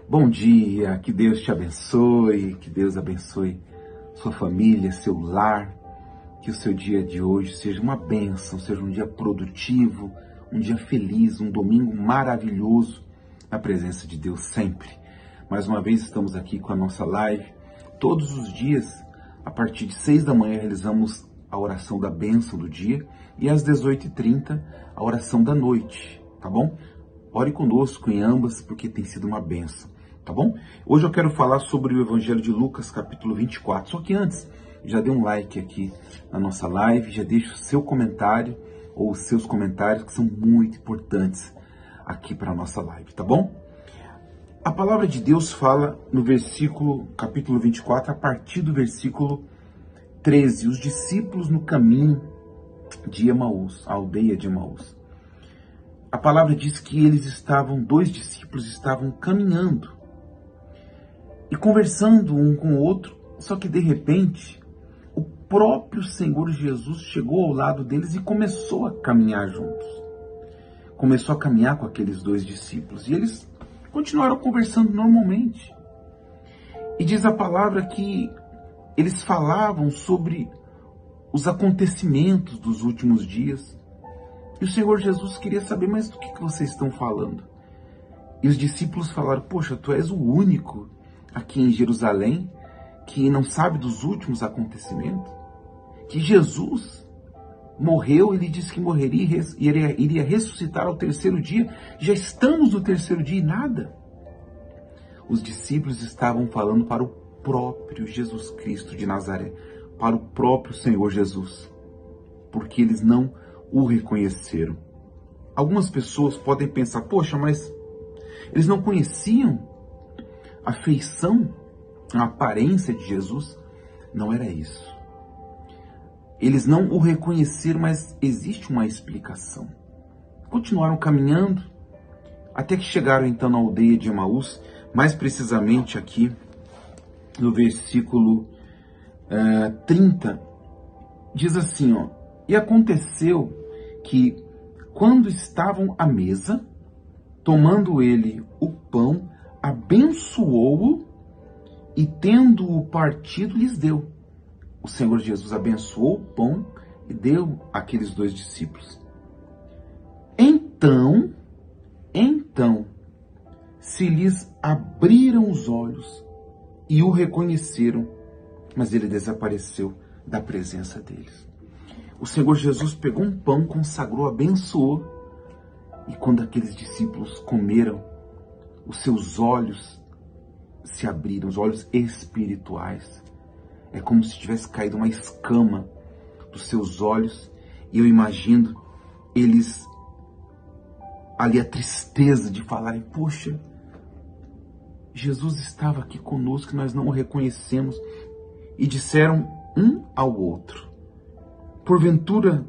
Bom dia, que Deus te abençoe, que Deus abençoe sua família, seu lar, que o seu dia de hoje seja uma bênção, seja um dia produtivo, um dia feliz, um domingo maravilhoso, na presença de Deus sempre. Mais uma vez estamos aqui com a nossa live. Todos os dias, a partir de 6 da manhã, realizamos a oração da bênção do dia e às 18h30, a oração da noite, tá bom? Ore conosco em ambas, porque tem sido uma bênção, tá bom? Hoje eu quero falar sobre o Evangelho de Lucas, capítulo 24. Só que antes, já dê um like aqui na nossa live, já deixa o seu comentário, ou os seus comentários, que são muito importantes aqui para a nossa live, tá bom? A palavra de Deus fala no capítulo 24, a partir do versículo 13, os discípulos no caminho de Emaús, a aldeia de Emaús. A palavra diz que dois discípulos estavam caminhando e conversando um com o outro, só que de repente o próprio Senhor Jesus chegou ao lado deles e começou a caminhar juntos. Começou a caminhar com aqueles dois discípulos e eles continuaram conversando normalmente. E diz a palavra que eles falavam sobre os acontecimentos dos últimos dias. E o Senhor Jesus queria saber, mas do que vocês estão falando? E os discípulos falaram, poxa, tu és o único aqui em Jerusalém que não sabe dos últimos acontecimentos? Que Jesus morreu, ele disse que morreria e iria ressuscitar ao terceiro dia. Já estamos no terceiro dia e nada. Os discípulos estavam falando para o próprio Jesus Cristo de Nazaré, para o próprio Senhor Jesus, porque eles não o reconheceram. Algumas pessoas podem pensar, poxa, mas eles não conheciam a feição, a aparência de Jesus? Não era isso. Eles não o reconheceram, mas existe uma explicação. Continuaram caminhando, até que chegaram então na aldeia de Emaús, mais precisamente aqui no versículo 30, diz assim, ó, e aconteceu que, quando estavam à mesa, tomando ele o pão, abençoou-o e, tendo-o partido, lhes deu. O Senhor Jesus abençoou o pão e deu àqueles dois discípulos. Então, se lhes abriram os olhos e o reconheceram, mas ele desapareceu da presença deles. O Senhor Jesus pegou um pão, consagrou, abençoou, e quando aqueles discípulos comeram, os seus olhos se abriram, os olhos espirituais. É como se tivesse caído uma escama dos seus olhos, e eu imagino eles ali, a tristeza de falarem, poxa, Jesus estava aqui conosco, nós não o reconhecemos, e disseram um ao outro, porventura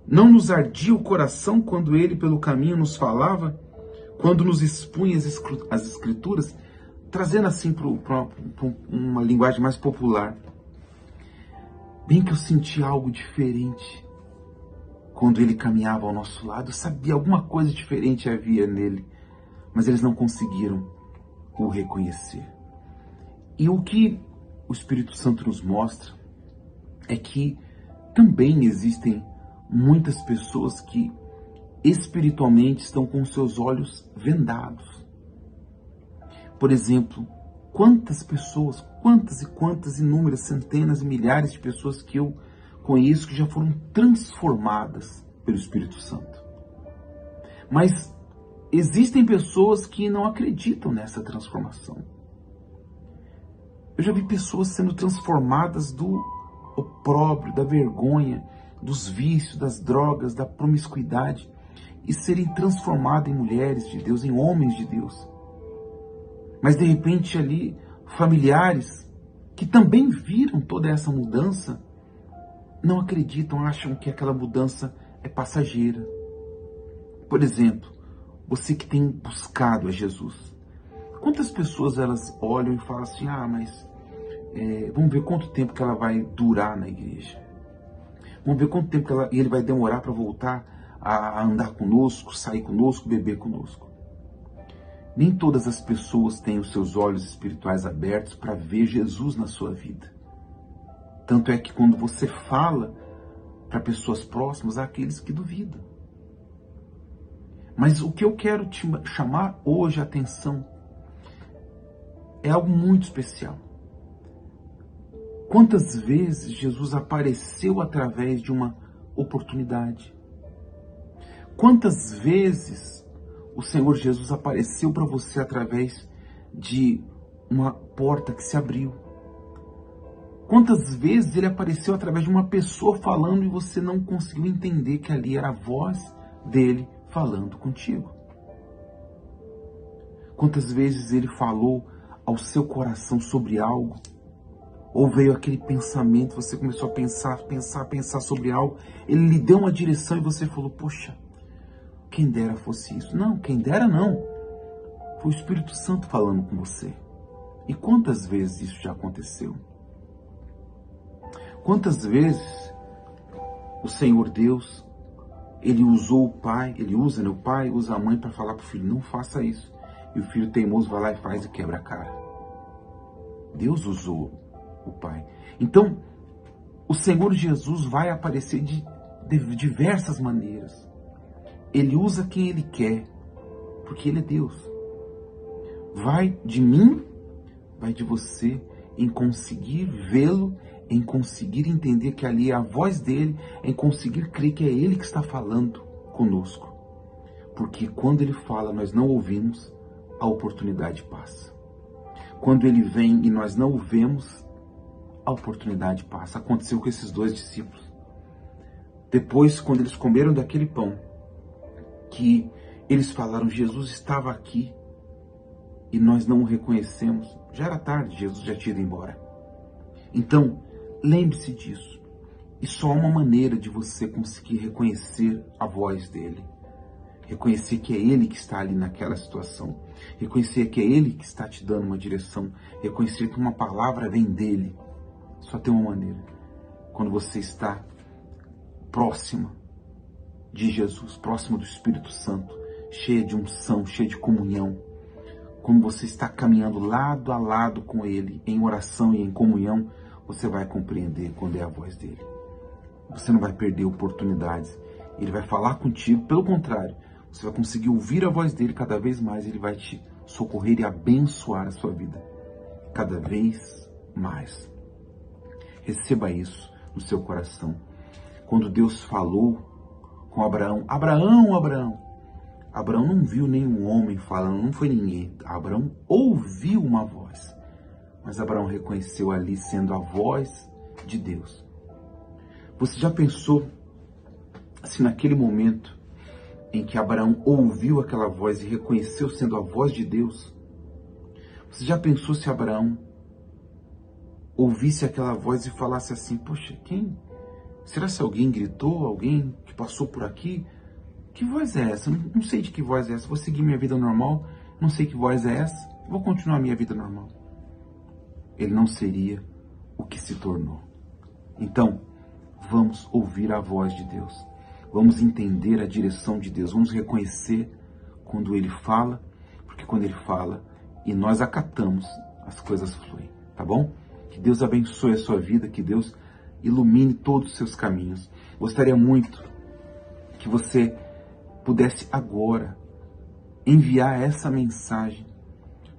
não nos ardia o coração quando ele pelo caminho nos falava, quando nos expunha as escrituras, trazendo assim para uma linguagem mais popular. Bem que eu senti algo diferente quando ele caminhava ao nosso lado, eu sabia alguma coisa diferente havia nele, mas eles não conseguiram o reconhecer. E o que o Espírito Santo nos mostra é que também existem muitas pessoas que espiritualmente estão com seus olhos vendados. Por exemplo, quantas e quantas inúmeras, centenas e milhares de pessoas que eu conheço que já foram transformadas pelo Espírito Santo. Mas existem pessoas que não acreditam nessa transformação. Eu já vi pessoas sendo transformadas do opróbrio, da vergonha, dos vícios, das drogas, da promiscuidade, e serem transformadas em mulheres de Deus, em homens de Deus. Mas de repente ali, familiares que também viram toda essa mudança, não acreditam, acham que aquela mudança é passageira. Por exemplo, você que tem buscado a Jesus, quantas pessoas elas olham e falam assim, mas vamos ver quanto tempo que ela vai durar na igreja. Vamos ver quanto tempo que ele vai demorar para voltar a andar conosco, sair conosco, beber conosco. Nem todas as pessoas têm os seus olhos espirituais abertos para ver Jesus na sua vida. Tanto é que quando você fala para pessoas próximas, há aqueles que duvidam. Mas o que eu quero te chamar hoje a atenção é algo muito especial. Quantas vezes Jesus apareceu através de uma oportunidade? Quantas vezes o Senhor Jesus apareceu para você através de uma porta que se abriu? Quantas vezes ele apareceu através de uma pessoa falando e você não conseguiu entender que ali era a voz dele falando contigo? Quantas vezes ele falou ao seu coração sobre algo? Ou veio aquele pensamento, você começou a pensar sobre algo, ele lhe deu uma direção e você falou, poxa, quem dera fosse isso. Não, quem dera não. Foi o Espírito Santo falando com você. E quantas vezes isso já aconteceu? Quantas vezes o Senhor Deus, ele usou o pai, o pai usa a mãe para falar para o filho, não faça isso. E o filho teimoso vai lá e faz e quebra a cara. Deus usou o pai. Então, o Senhor Jesus vai aparecer de diversas maneiras. Ele usa quem ele quer, porque ele é Deus. Vai de mim, vai de você, em conseguir vê-lo, em conseguir entender que ali é a voz dele, em conseguir crer que é ele que está falando conosco. Porque quando ele fala, nós não ouvimos, a oportunidade passa. Quando ele vem e nós não o vemos, a oportunidade passa. Aconteceu com esses dois discípulos. Depois, quando eles comeram daquele pão, que eles falaram, Jesus estava aqui e nós não o reconhecemos. Já era tarde, Jesus já tinha ido embora. Então, lembre-se disso. E só há uma maneira de você conseguir reconhecer a voz dele. Reconhecer que é ele que está ali naquela situação. Reconhecer que é ele que está te dando uma direção. Reconhecer que uma palavra vem dele. Só tem uma maneira. Quando você está próxima de Jesus, próximo do Espírito Santo, cheia de unção, cheia de comunhão. Quando você está caminhando lado a lado com ele, em oração e em comunhão, você vai compreender quando é a voz dele. Você não vai perder oportunidades. Ele vai falar contigo, pelo contrário, você vai conseguir ouvir a voz dele cada vez mais, ele vai te socorrer e abençoar a sua vida cada vez mais. Receba isso no seu coração. Quando Deus falou com Abraão, Abraão não viu nenhum homem falando, não foi ninguém. Abraão ouviu uma voz, mas Abraão reconheceu ali sendo a voz de Deus. Você já pensou se naquele momento em que Abraão ouviu aquela voz e reconheceu sendo a voz de Deus, você já pensou se Abraão ouvisse aquela voz e falasse assim, poxa, quem? Será se alguém gritou, alguém que passou por aqui? Que voz é essa? Não sei de que voz é essa. Vou seguir minha vida normal, não sei que voz é essa, vou continuar minha vida normal. Ele não seria o que se tornou. Então, vamos ouvir a voz de Deus. Vamos entender a direção de Deus. Vamos reconhecer quando Ele fala, porque quando Ele fala e nós acatamos, as coisas fluem, tá bom? Que Deus abençoe a sua vida, que Deus ilumine todos os seus caminhos. Gostaria muito que você pudesse agora enviar essa mensagem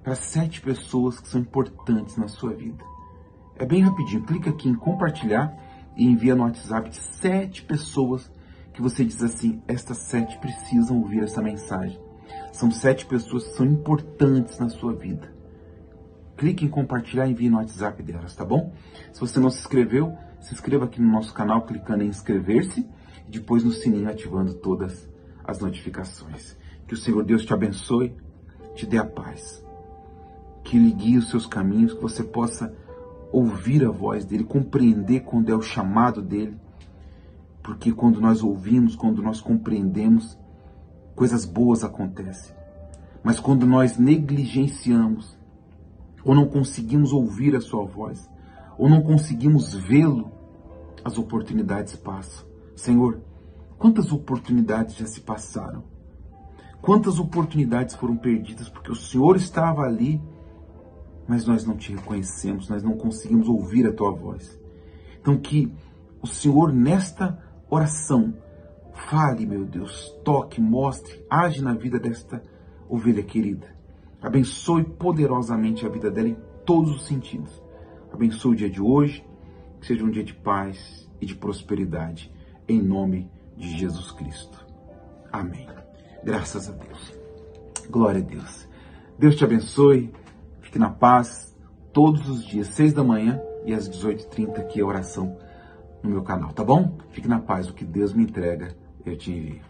para 7 pessoas que são importantes na sua vida. É bem rapidinho, clica aqui em compartilhar e envia no WhatsApp 7 pessoas que você diz assim, estas 7 precisam ouvir essa mensagem. São 7 pessoas que são importantes na sua vida. Clique em compartilhar e envie no WhatsApp delas, tá bom? Se você não se inscreveu, se inscreva aqui no nosso canal clicando em inscrever-se e depois no sininho ativando todas as notificações. Que o Senhor Deus te abençoe, te dê a paz. Que Ele guie os seus caminhos, que você possa ouvir a voz dEle, compreender quando é o chamado dEle. Porque quando nós ouvimos, quando nós compreendemos, coisas boas acontecem. Mas quando nós negligenciamos, ou não conseguimos ouvir a sua voz, ou não conseguimos vê-lo, as oportunidades passam. Senhor, quantas oportunidades já se passaram? Quantas oportunidades foram perdidas porque o Senhor estava ali, mas nós não te reconhecemos, nós não conseguimos ouvir a tua voz. Então que o Senhor nesta oração fale, meu Deus, toque, mostre, age na vida desta ovelha querida. Abençoe poderosamente a vida dela em todos os sentidos. Abençoe o dia de hoje, que seja um dia de paz e de prosperidade, em nome de Jesus Cristo. Amém. Graças a Deus. Glória a Deus. Deus te abençoe. Fique na paz todos os dias, 6 da manhã e às 18h30 aqui a oração no meu canal, tá bom? Fique na paz. O que Deus me entrega, eu te envio.